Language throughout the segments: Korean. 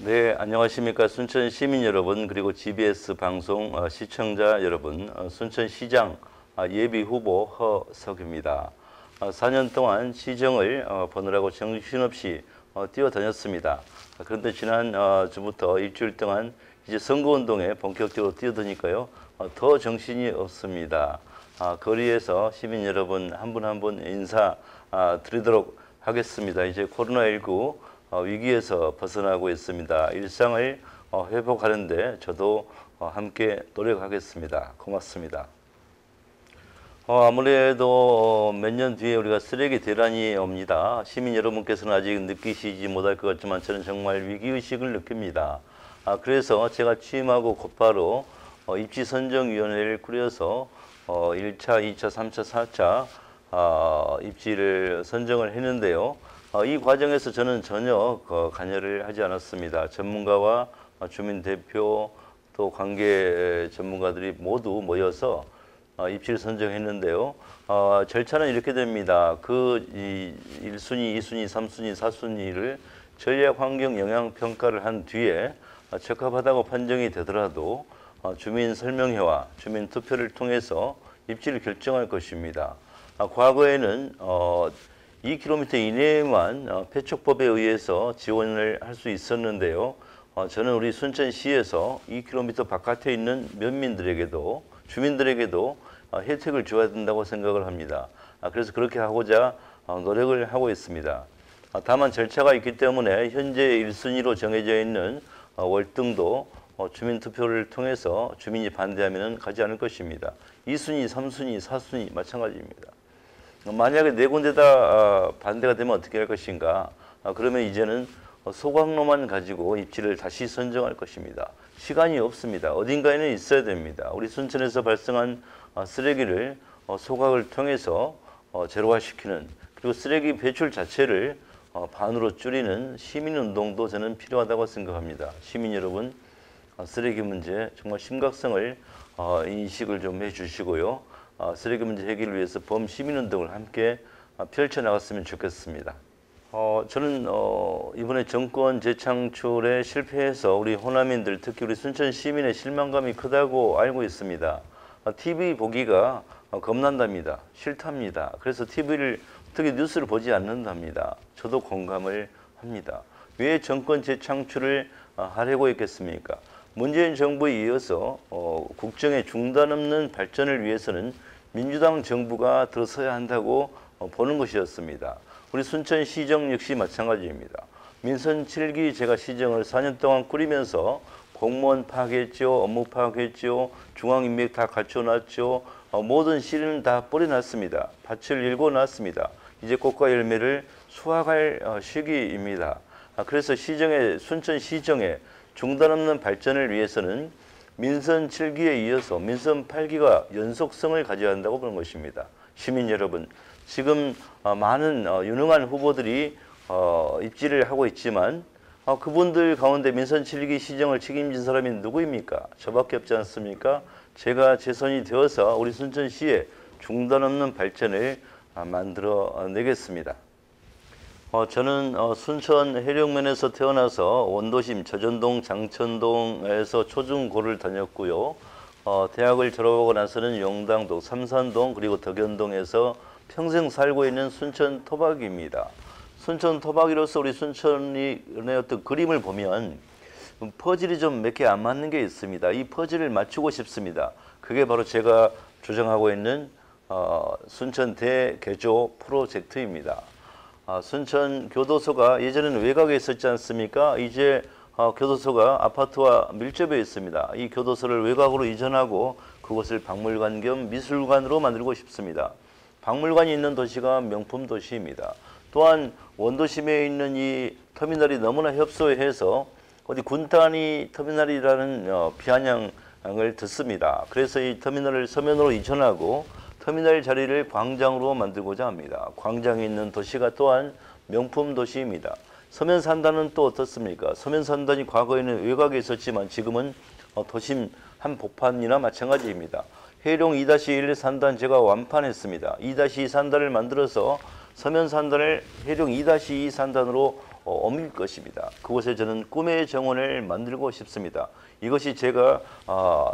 네, 안녕하십니까. 순천 시민 여러분, 그리고 GBS 방송 시청자 여러분, 순천시장 예비 후보 허석입니다. 4년 동안 시정을 보느라고 정신없이 뛰어다녔습니다. 그런데 지난 주부터 일주일 동안 이제 선거운동에 본격적으로 뛰어드니까요, 더 정신이 없습니다. 거리에서 시민 여러분 한 분 한 분 인사 드리도록 하겠습니다. 이제 코로나19 위기에서 벗어나고 있습니다. 일상을 회복하는데 저도 함께 노력하겠습니다. 고맙습니다. 아무래도 몇 년 뒤에 우리가 쓰레기 대란이 옵니다. 시민 여러분께서는 아직 느끼시지 못할 것 같지만 저는 정말 위기의식을 느낍니다. 그래서 제가 취임하고 곧바로 입지선정위원회를 꾸려서 1차, 2차, 3차, 4차 입지를 선정을 했는데요. 이 과정에서 저는 전혀 관여를 하지 않았습니다. 전문가와 주민 대표 또 관계 전문가들이 모두 모여서 입지를 선정했는데요. 절차는 이렇게 됩니다. 그 1순위, 2순위, 3순위, 4순위를 전략 환경 영향 평가를 한 뒤에 적합하다고 판정이 되더라도 주민 설명회와 주민 투표를 통해서 입지를 결정할 것입니다. 과거에는 2km 이내에만 폐촉법에 의해서 지원을 할 수 있었는데요. 저는 우리 순천시에서 2km 바깥에 있는 면민들에게도 주민들에게도 혜택을 줘야 된다고 생각을 합니다. 그래서 그렇게 하고자 노력을 하고 있습니다. 다만 절차가 있기 때문에 현재 1순위로 정해져 있는 월등도 주민투표를 통해서 주민이 반대하면 가지 않을 것입니다. 2순위, 3순위, 4순위 마찬가지입니다. 만약에 네 군데 다 반대가 되면 어떻게 할 것인가? 그러면 이제는 소각로만 가지고 입지를 다시 선정할 것입니다. 시간이 없습니다. 어딘가에는 있어야 됩니다. 우리 순천에서 발생한 쓰레기를 소각을 통해서 제로화시키는, 그리고 쓰레기 배출 자체를 반으로 줄이는 시민운동도 저는 필요하다고 생각합니다. 시민 여러분, 쓰레기 문제 정말 심각성을 인식을 좀 해주시고요. 쓰레기 문제 해결을 위해서 범시민운동을 함께 펼쳐나갔으면 좋겠습니다. 저는 이번에 정권 재창출에 실패해서 우리 호남인들, 특히 우리 순천 시민의 실망감이 크다고 알고 있습니다. TV 보기가 겁난답니다. 싫답니다. 그래서 TV를, 특히 뉴스를 보지 않는답니다. 저도 공감을 합니다. 왜 정권 재창출을 하려고 했겠습니까? 문재인 정부에 이어서 국정의 중단 없는 발전을 위해서는 민주당 정부가 들어서야 한다고 보는 것이었습니다. 우리 순천시정 역시 마찬가지입니다. 민선 7기 제가 시정을 4년 동안 꾸리면서 공무원 파악했죠, 업무 파악했죠, 중앙인맥 다 갖춰놨죠, 모든 씨는 다 뿌려놨습니다. 밭을 일궈놨습니다. 이제 꽃과 열매를 수확할 시기입니다. 그래서 순천시정의 중단 없는 발전을 위해서는 민선 7기에 이어서 민선 8기가 연속성을 가져야 한다고 보는 것입니다. 시민 여러분, 지금 많은 유능한 후보들이 입지를 하고 있지만 그분들 가운데 민선 7기 시정을 책임진 사람이 누구입니까? 저밖에 없지 않습니까? 제가 재선이 되어서 우리 순천시의 중단 없는 발전을 만들어내겠습니다. 저는 순천 해령면에서 태어나서 원도심, 저전동, 장천동에서 초중고를 다녔고요. 대학을 졸업하고 나서는 용당동, 삼산동, 그리고 덕연동에서 평생 살고 있는 순천 토박이입니다. 순천 토박이로서 우리 순천의 어떤 그림을 보면 퍼즐이 좀 몇 개 안 맞는 게 있습니다. 이 퍼즐을 맞추고 싶습니다. 그게 바로 제가 주장하고 있는 순천 대개조 프로젝트입니다. 순천 교도소가 예전에는 외곽에 있었지 않습니까? 이제 교도소가 아파트와 밀접해 있습니다. 이 교도소를 외곽으로 이전하고 그것을 박물관 겸 미술관으로 만들고 싶습니다. 박물관이 있는 도시가 명품 도시입니다. 또한 원도심에 있는 이 터미널이 너무나 협소해서 어디 군단위 터미널이라는 비아냥을 듣습니다. 그래서 이 터미널을 서면으로 이전하고 터미널 자리를 광장으로 만들고자 합니다. 광장에 있는 도시가 또한 명품 도시입니다. 서면산단은 또 어떻습니까? 서면산단이 과거에는 외곽에 있었지만 지금은 도심 한복판이나 마찬가지입니다. 해룡 2-1 산단 제가 완판했습니다. 2-2 산단을 만들어서 서면산단을 해룡 2-2 산단으로 옮길 것입니다. 그곳에 저는 꿈의 정원을 만들고 싶습니다. 이것이 제가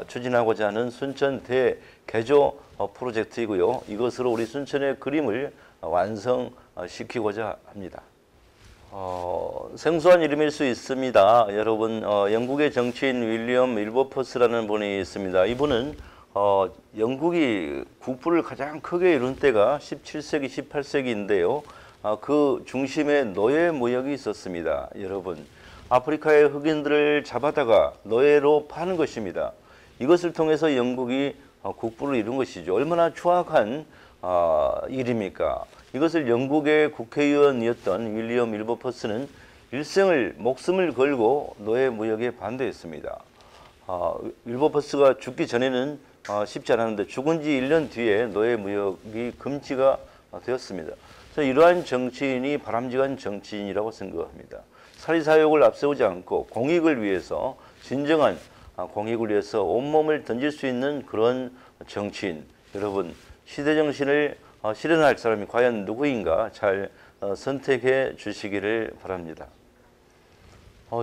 추진하고자 하는 순천 대개조 프로젝트이고요. 이것으로 우리 순천의 그림을 완성시키고자 합니다. 생소한 이름일 수 있습니다. 여러분, 영국의 정치인 윌리엄 윌버퍼스라는 분이 있습니다. 이분은 영국이 국부를 가장 크게 이룬 때가 17세기, 18세기인데요. 그 중심에 노예 무역이 있었습니다. 여러분, 아프리카의 흑인들을 잡아다가 노예로 파는 것입니다. 이것을 통해서 영국이 국부를 이룬 것이죠. 얼마나 추악한 일입니까? 이것을 영국의 국회의원이었던 윌리엄 윌버퍼스는 일생을 목숨을 걸고 노예 무역에 반대했습니다. 윌버퍼스가 죽기 전에는 쉽지 않았는데 죽은 지 1년 뒤에 노예 무역이 금지가 되었습니다. 그래서 이러한 정치인이 바람직한 정치인이라고 생각합니다. 사리사욕을 앞세우지 않고 공익을 위해서, 진정한 공익을 위해서 온몸을 던질 수 있는 그런 정치인, 여러분, 시대정신을 실현할 사람이 과연 누구인가 잘 선택해 주시기를 바랍니다.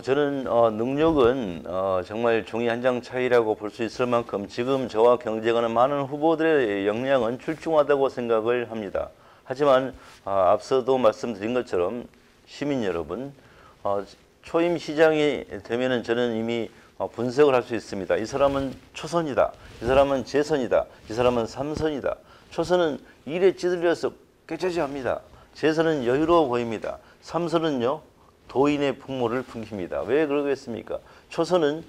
저는 능력은 정말 종이 한 장 차이라고 볼 수 있을 만큼 지금 저와 경쟁하는 많은 후보들의 역량은 출중하다고 생각을 합니다. 하지만 앞서도 말씀드린 것처럼 시민 여러분, 초임 시장이 되면은 저는 이미 분석을 할 수 있습니다. 이 사람은 초선이다. 이 사람은 재선이다. 이 사람은 삼선이다. 초선은 일에 찌들려서 깨짜지합니다. 재선은 여유로워 보입니다. 삼선은요, 도인의 풍모를 풍깁니다. 왜 그러겠습니까? 초선은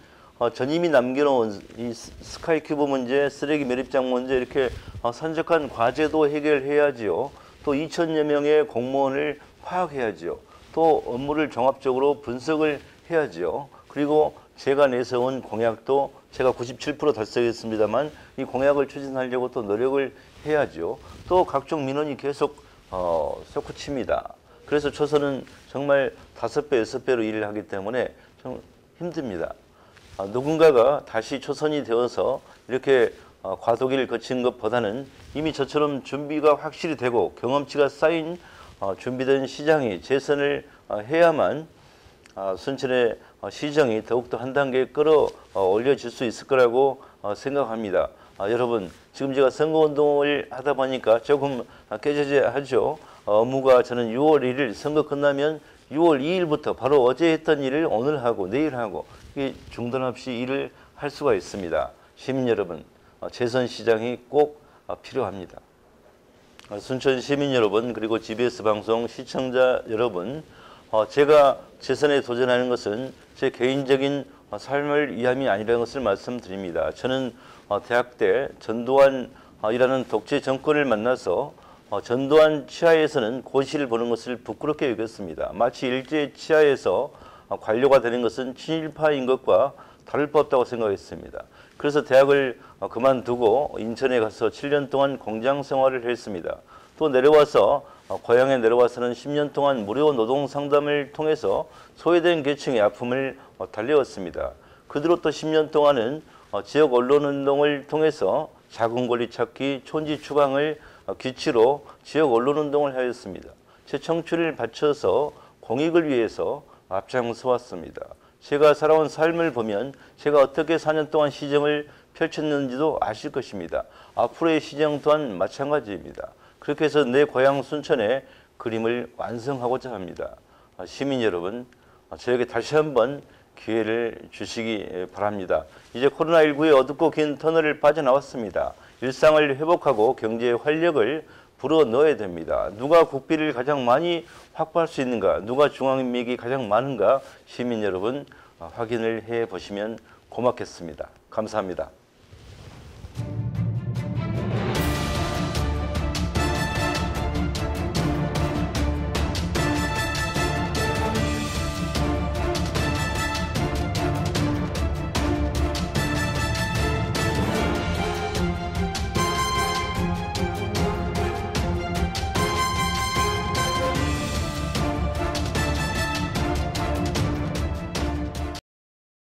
전임이 남겨놓은 이 스카이큐브 문제, 쓰레기 매립장 문제, 이렇게 산적한 과제도 해결해야지요. 또 2,000여 명의 공무원을 파악해야지요. 또 업무를 종합적으로 분석을 해야지요. 그리고 제가 내세운 공약도 제가 97% 달성했습니다만 이 공약을 추진하려고 또 노력을 해야죠. 또 각종 민원이 계속 솟구칩니다. 그래서 초선은 정말 5배, 6배로 일을 하기 때문에 좀 힘듭니다. 누군가가 다시 초선이 되어서 이렇게 과도기를 거친 것보다는 이미 저처럼 준비가 확실히 되고 경험치가 쌓인 준비된 시장이 재선을 해야만 순천의 시정이 더욱더 한 단계 끌어올려질 수 있을 거라고 생각합니다. 여러분, 지금 제가 선거운동을 하다 보니까 조금 깨져하죠. 업무가 저는 6월 1일 선거 끝나면 6월 2일부터 바로 어제 했던 일을 오늘 하고 내일 하고 이게 중단 없이 일을 할 수가 있습니다. 시민 여러분, 재선 시장이 꼭 필요합니다. 순천 시민 여러분, 그리고 GBS 방송 시청자 여러분, 제가 재선에 도전하는 것은 제 개인적인 삶을 위함이 아니라는 것을 말씀드립니다. 저는 대학 때 전두환이라는 독재 정권을 만나서 전두환 치하에서는 고시를 보는 것을 부끄럽게 여겼습니다. 마치 일제 치하에서 관료가 되는 것은 친일파인 것과 다를 바 없다고 생각했습니다. 그래서 대학을 그만두고 인천에 가서 7년 동안 공장 생활을 했습니다. 또 내려와서 고향에 내려와서는 10년 동안 무료 노동 상담을 통해서 소외된 계층의 아픔을 달래왔습니다. 그 뒤로 또 10년 동안은 지역 언론 운동을 통해서 작은 권리 찾기, 촌지 추방을 기치로 지역 언론 운동을 하였습니다. 제 청춘을 바쳐서 공익을 위해서 앞장서 왔습니다. 제가 살아온 삶을 보면 제가 어떻게 4년 동안 시정을 펼쳤는지도 아실 것입니다. 앞으로의 시정 또한 마찬가지입니다. 그렇게 해서 내 고향 순천의 그림을 완성하고자 합니다. 시민 여러분, 저에게 다시 한번 기회를 주시기 바랍니다. 이제 코로나19의 어둡고 긴 터널을 빠져나왔습니다. 일상을 회복하고 경제의 활력을 불어넣어야 됩니다. 누가 국비를 가장 많이 확보할 수 있는가, 누가 중앙인맥이 가장 많은가, 시민 여러분 확인을 해 보시면 고맙겠습니다. 감사합니다.